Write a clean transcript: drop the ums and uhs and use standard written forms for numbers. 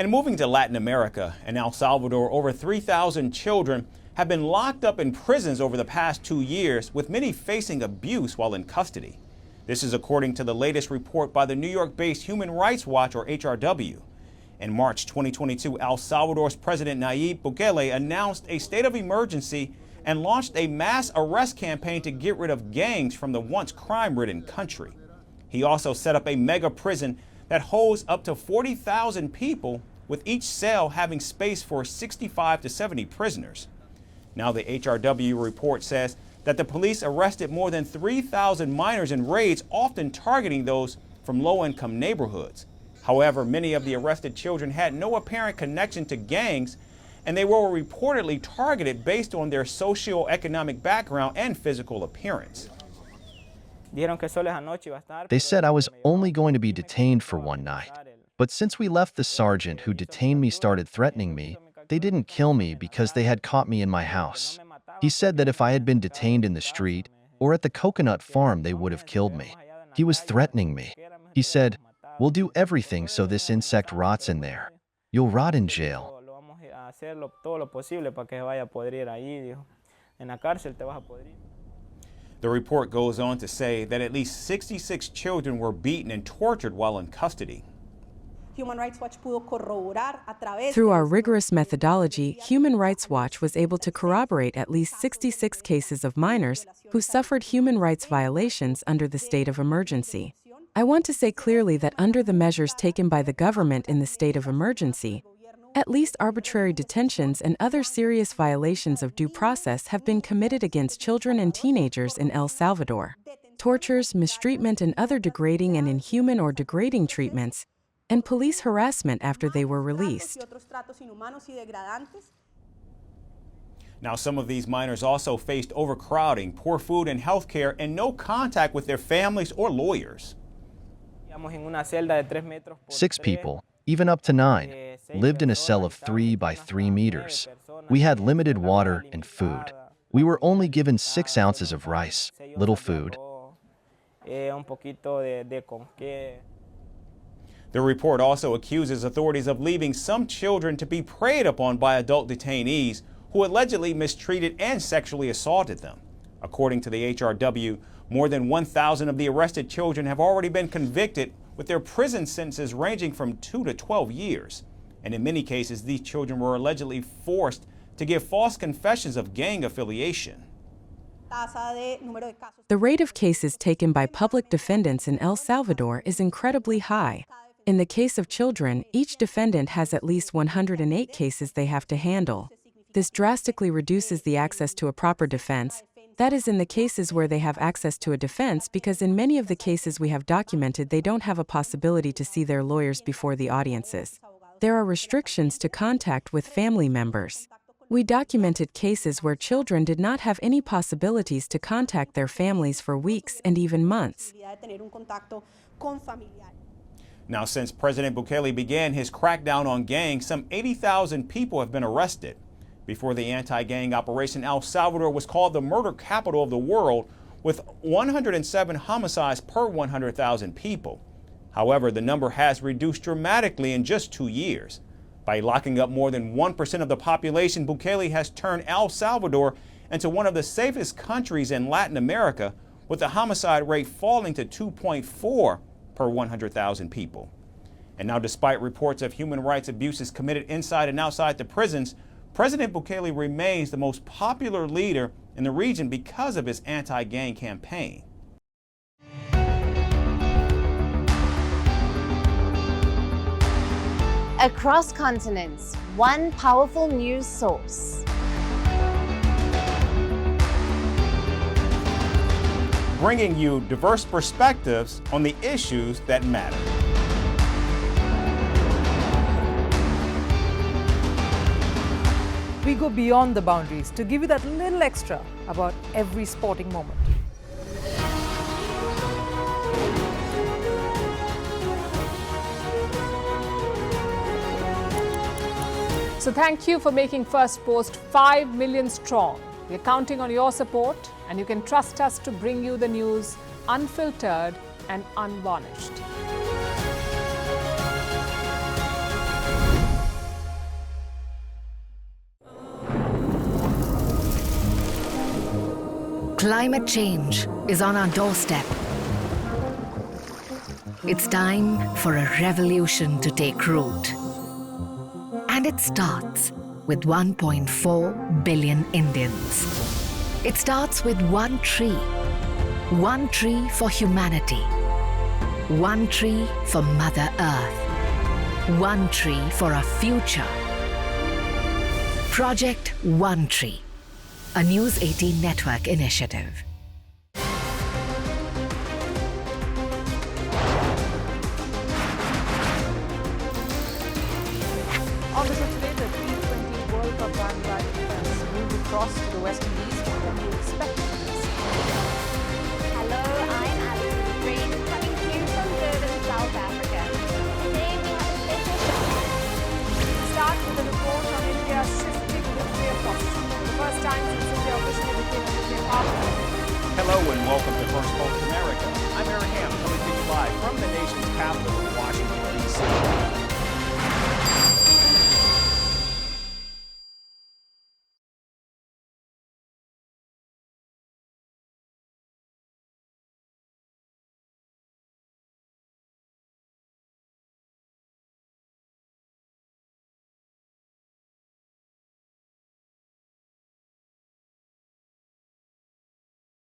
And moving to Latin America, in El Salvador, over 3,000 children have been locked up in prisons over the past 2 years, with many facing abuse while in custody. This is according to the latest report by the New York-based Human Rights Watch, or HRW. In March 2022, El Salvador's President Nayib Bukele announced a state of emergency and launched a mass arrest campaign to get rid of gangs from the once crime-ridden country. He also set up a mega prison that holds up to 40,000 people, with each cell having space for 65 to 70 prisoners. Now the HRW report says that the police arrested more than 3,000 minors in raids, often targeting those from low-income neighborhoods. However, many of the arrested children had no apparent connection to gangs, and they were reportedly targeted based on their socioeconomic background and physical appearance. They said I was only going to be detained for one night. But since we left, the sergeant who detained me started threatening me. They didn't kill me because they had caught me in my house. He said that if I had been detained in the street or at the coconut farm, they would have killed me. He was threatening me. He said, "We'll do everything so this insect rots in there. You'll rot in jail." The report goes on to say that at least 66 children were beaten and tortured while in custody. Through our rigorous methodology, Human Rights Watch was able to corroborate at least 66 cases of minors who suffered human rights violations under the state of emergency. I want to say clearly that under the measures taken by the government in the state of emergency, at least arbitrary detentions and other serious violations of due process have been committed against children and teenagers in El Salvador. Tortures, mistreatment, and other degrading and inhuman or degrading treatments, and police harassment after they were released. Now, some of these minors also faced overcrowding, poor food and health care, and no contact with their families or lawyers. 6 people, even up to 9, lived in a cell of 3 by 3 meters. We had limited water and food. We were only given 6 ounces of rice, little food. The report also accuses authorities of leaving some children to be preyed upon by adult detainees who allegedly mistreated and sexually assaulted them. According to the HRW, more than 1,000 of the arrested children have already been convicted, with their prison sentences ranging from 2 to 12 years. And in many cases, these children were allegedly forced to give false confessions of gang affiliation. The rate of cases taken by public defendants in El Salvador is incredibly high. In the case of children, each defendant has at least 108 cases they have to handle. This drastically reduces the access to a proper defense. That is in the cases where they have access to a defense, because in many of the cases we have documented, they don't have a possibility to see their lawyers before the audiences. There are restrictions to contact with family members. We documented cases where children did not have any possibilities to contact their families for weeks and even months. Now, since President Bukele began his crackdown on gangs, some 80,000 people have been arrested. Before the anti-gang operation, El Salvador was called the murder capital of the world, with 107 homicides per 100,000 people. However, the number has reduced dramatically in just 2 years. By locking up more than 1% of the population, Bukele has turned El Salvador into one of the safest countries in Latin America, with the homicide rate falling to 2.4 per 100,000 people. And now, despite reports of human rights abuses committed inside and outside the prisons, President Bukele remains the most popular leader in the region because of his anti-gang campaign. Across continents, one powerful news source. Bringing you diverse perspectives on the issues that matter. We go beyond the boundaries to give you that little extra about every sporting moment. So thank you for making Firstpost 5 million strong. We're counting on your support, and you can trust us to bring you the news unfiltered and unvarnished. Climate change is on our doorstep. It's time for a revolution to take root. And it starts with 1.4 billion Indians. It starts with one tree for humanity, one tree for Mother Earth, one tree for a future. Project One Tree, a News 18 network initiative. On this today, the T20 World Cup bandwagon has moved across to the West Indies. What can we expect